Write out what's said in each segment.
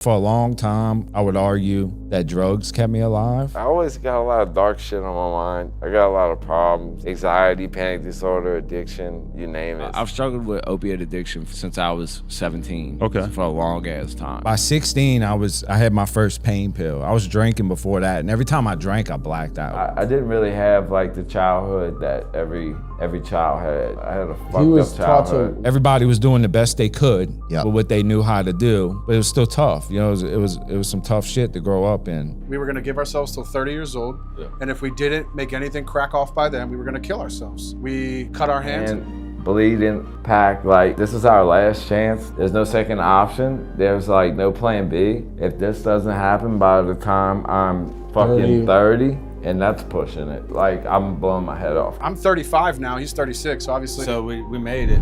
For a long time, I would argue that drugs kept me alive. I always got a lot of dark shit on my mind. I got a lot of problems. Anxiety, panic disorder, addiction, you name it. I've struggled with opiate addiction since I was 17. Okay. For a long ass time. By 16, I had my first pain pill. I was drinking before that, and every time I drank, I blacked out. I didn't really have like the childhood that every child had. I had a fucked up childhood. Everybody was doing the best they could Yep. with what they knew how to do, but it was still tough. You know, it was some tough shit to grow up in. We were gonna give ourselves till 30 years old, and if we didn't make anything crack off by then, we were gonna kill ourselves. We cut our hands. And bleeding, pack, like this is our last chance. There's no second option. There's like no plan B. If this doesn't happen by the time I'm fucking 30, and that's pushing it. Like, I'm blowing my head off. I'm 35 now, he's 36, so obviously. So we made it.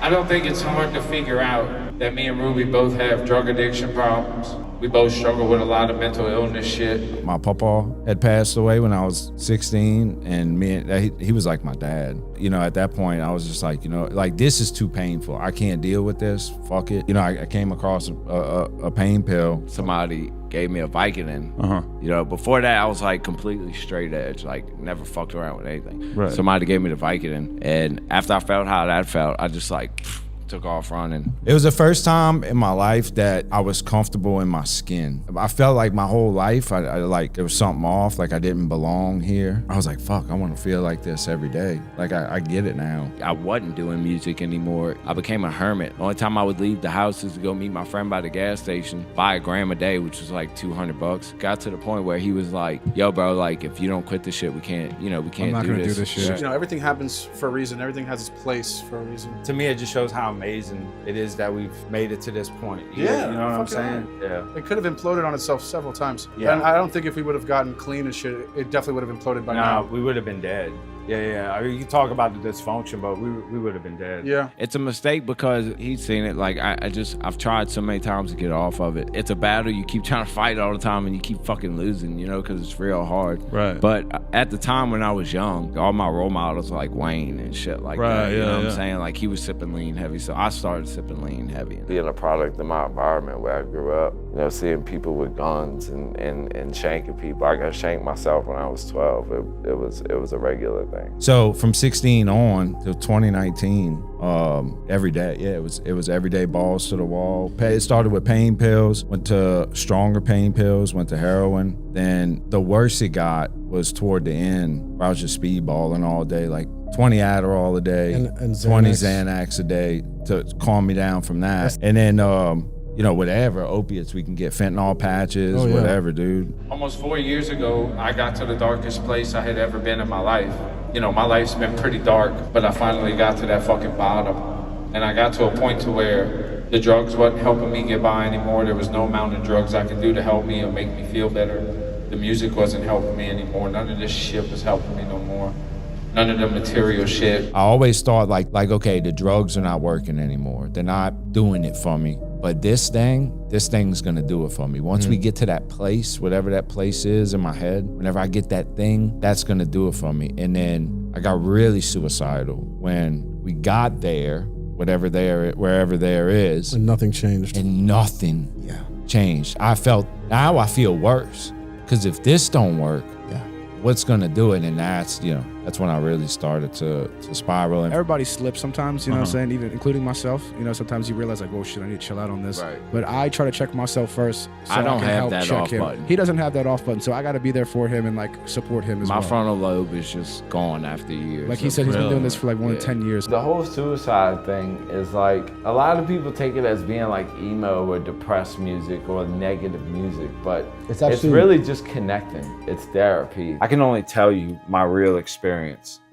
I don't think it's hard to figure out that me and Ruby both have drug addiction problems. We both struggle with a lot of mental illness shit. My papa had passed away when I was 16, and he was like my dad. You know, at that point, I was just like, you know, like this is too painful. I can't deal with this. Fuck it. You know, I came across a pain pill. Somebody gave me a Vicodin. You know, before that I was like completely straight edge, like never fucked around with anything. Right. Somebody gave me the Vicodin, and after I felt how that felt, I just like took off running. It was the first time in my life that I was comfortable in my skin. I felt like my whole life, I like there was something off, like I didn't belong here. I was like, fuck, I want to feel like this every day. Like I get it now. I wasn't doing music anymore. I became a hermit. The only time I would leave the house is to go meet my friend by the gas station, buy a gram a day, which was like $200. Got to the point where he was like, yo, bro, like if you don't quit this shit, we can't, you know, we can't I'm not do gonna this. do this shit. You know, everything happens for a reason. Everything has its place for a reason. To me, it just shows how amazing it is that we've made it to this point. Yeah, You know what I'm fucking saying? Yeah. It could have imploded on itself several times. Yeah. And I don't think if we would have gotten clean and shit, it definitely would have imploded by now. we would have been dead. Yeah. I mean, you can talk about the dysfunction, but we would have been dead. Yeah. It's a mistake because he's seen it. Like I've tried so many times to get off of it. It's a battle. You keep trying to fight all the time and you keep fucking losing, you know, because it's real hard. Right. But at the time when I was young, all my role models were like Wayne and shit like that. You know what I'm saying? Like he was sipping lean heavy, so I started sipping lean heavy. Being a product of my environment where I grew up, you know, seeing people with guns and shanking people. I got shanked myself when I was 12. It was a regular thing. So from 16 on to 2019, every day, it was every day balls to the wall. It started with pain pills, went to stronger pain pills, went to heroin. Then the worst it got was toward the end, where I was just speedballing all day, like 20 Adderall a day, And 20 Xanax. Xanax a day to calm me down from that. And then, you know, whatever, opiates, we can get fentanyl patches, whatever, dude. Almost 4 years ago, I got to the darkest place I had ever been in my life. You know, my life's been pretty dark, but I finally got to that fucking bottom. And I got to a point to where the drugs wasn't helping me get by anymore. There was no amount of drugs I could do to help me or make me feel better. The music wasn't helping me anymore. None of this shit was helping me no more. None of the material shit. I always thought like, okay, the drugs are not working anymore. They're not doing it for me. But this thing's gonna do it for me. Once we get to that place, whatever that place is in my head, whenever I get that thing, that's gonna do it for me. And then I got really suicidal when we got there, wherever there is, And nothing changed. and nothing changed. I feel worse. Cause if this don't work, what's gonna do it? And that's when I really started to spiral. And Everybody slips sometimes, you know what I'm saying? Even including myself. You know, sometimes you realize like, oh shit, I need to chill out on this. Right. But I try to check myself first. So I don't can have help that check off him. button. He doesn't have that off button, so I got to be there for him and like support him as My well. frontal lobe is just gone after years. Like he said, he's been doing this for like more than 10 years. The whole suicide thing is like, a lot of people take it as being like emo or depressed music or negative music, but it's really just connecting. It's therapy. I can only tell you my real experience.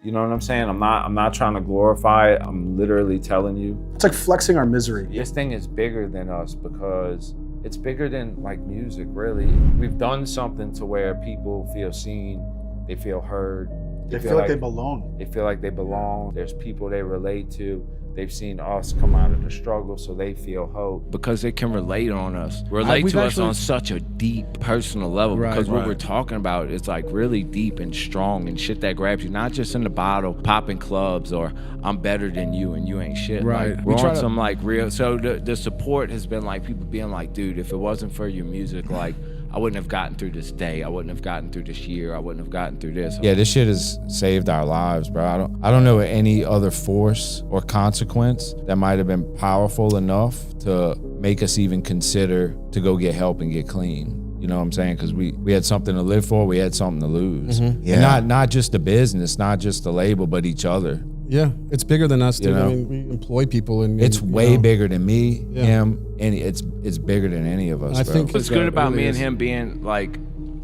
You know what I'm saying? I'm not trying to glorify it. I'm literally telling you. It's like flexing our misery. This thing is bigger than us because it's bigger than like music, really. We've done something to where people feel seen, they feel heard. They feel like they belong. They feel like they belong. There's people they relate to. They've seen us come out of the struggle, so they feel hope. Because they can relate on us. Relate to us on such a deep personal level. Because what we're talking about is like really deep and strong and shit that grabs you. Not just in the bottle, popping clubs, or I'm better than you and you ain't shit. Right. Like, we're on some like real, so the support has been like people being like, dude, if it wasn't for your music, like, I wouldn't have gotten through this day. I wouldn't have gotten through this year. I wouldn't have gotten through this. Yeah, this shit has saved our lives, bro. I don't know any other force or consequence that might have been powerful enough to make us even consider to go get help and get clean. You know what I'm saying? Because we had something to live for. We had something to lose. Yeah. And not just the business, not just the label, but each other. Yeah, it's bigger than us, dude. I mean, we employ people, and it's way bigger than me, him, and it's bigger than any of us. I think what's good about me and him being like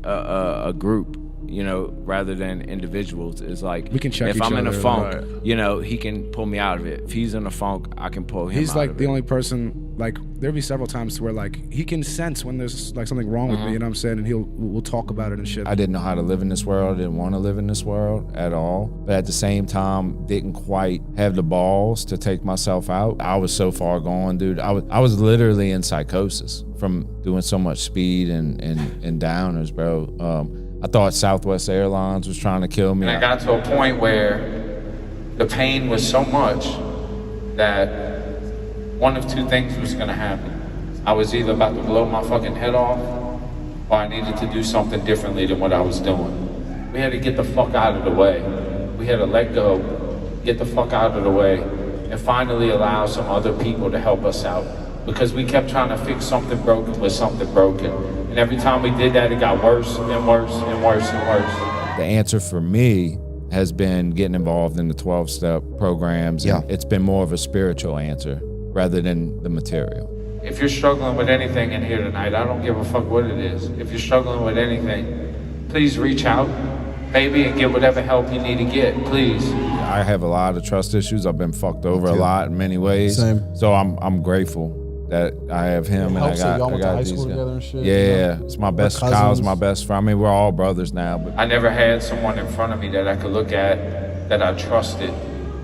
a group, you know, rather than individuals, is like we can check if each I'm other, in a funk, you know, he can pull me out of it. If he's in a funk, I can pull him. He's out like of the it. only person. Like there'll be several times where like he can sense when there's like something wrong with me, you know what I'm saying, and we'll talk about it and shit. I didn't know how to live in this world. I didn't want to live in this world at all. But at the same time, didn't quite have the balls to take myself out. I was so far gone, dude. I was literally in psychosis from doing so much speed and downers, bro. I thought Southwest Airlines was trying to kill me. And I got to a point where the pain was so much that one of two things was gonna happen. I was either about to blow my fucking head off, or I needed to do something differently than what I was doing. We had to get the fuck out of the way. We had to let go, get the fuck out of the way, and finally allow some other people to help us out. Because we kept trying to fix something broken with something broken. And every time we did that, it got worse and worse and worse and worse. The answer for me has been getting involved in the 12-step programs. Yeah. It's been more of a spiritual answer rather than the material. If you're struggling with anything in here tonight, I don't give a fuck what it is. If you're struggling with anything, please reach out, baby, and get whatever help you need to get, please. I have a lot of trust issues. I've been fucked over a lot in many ways. Same. So I'm grateful that I have him, and I got high school together and shit. Yeah, it's my best. Kyle's my best friend. I mean, we're all brothers now. But I never had someone in front of me that I could look at that I trusted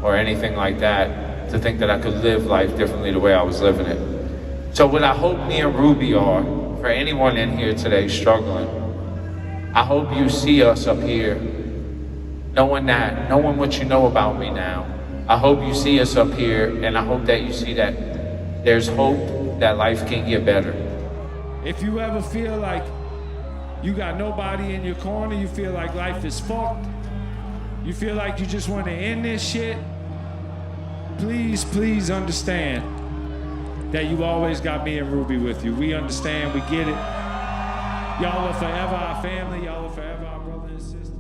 or anything like that to think that I could live life differently the way I was living it. So what I hope me and Ruby are, for anyone in here today struggling, I hope you see us up here knowing what you know about me now. I hope you see us up here, and I hope that you see that there's hope that life can get better. If you ever feel like you got nobody in your corner, you feel like life is fucked, you feel like you just want to end this shit, please understand that you always got me and Ruby with you. We understand, we get it. Y'all are forever our family, y'all are forever our brother and sister.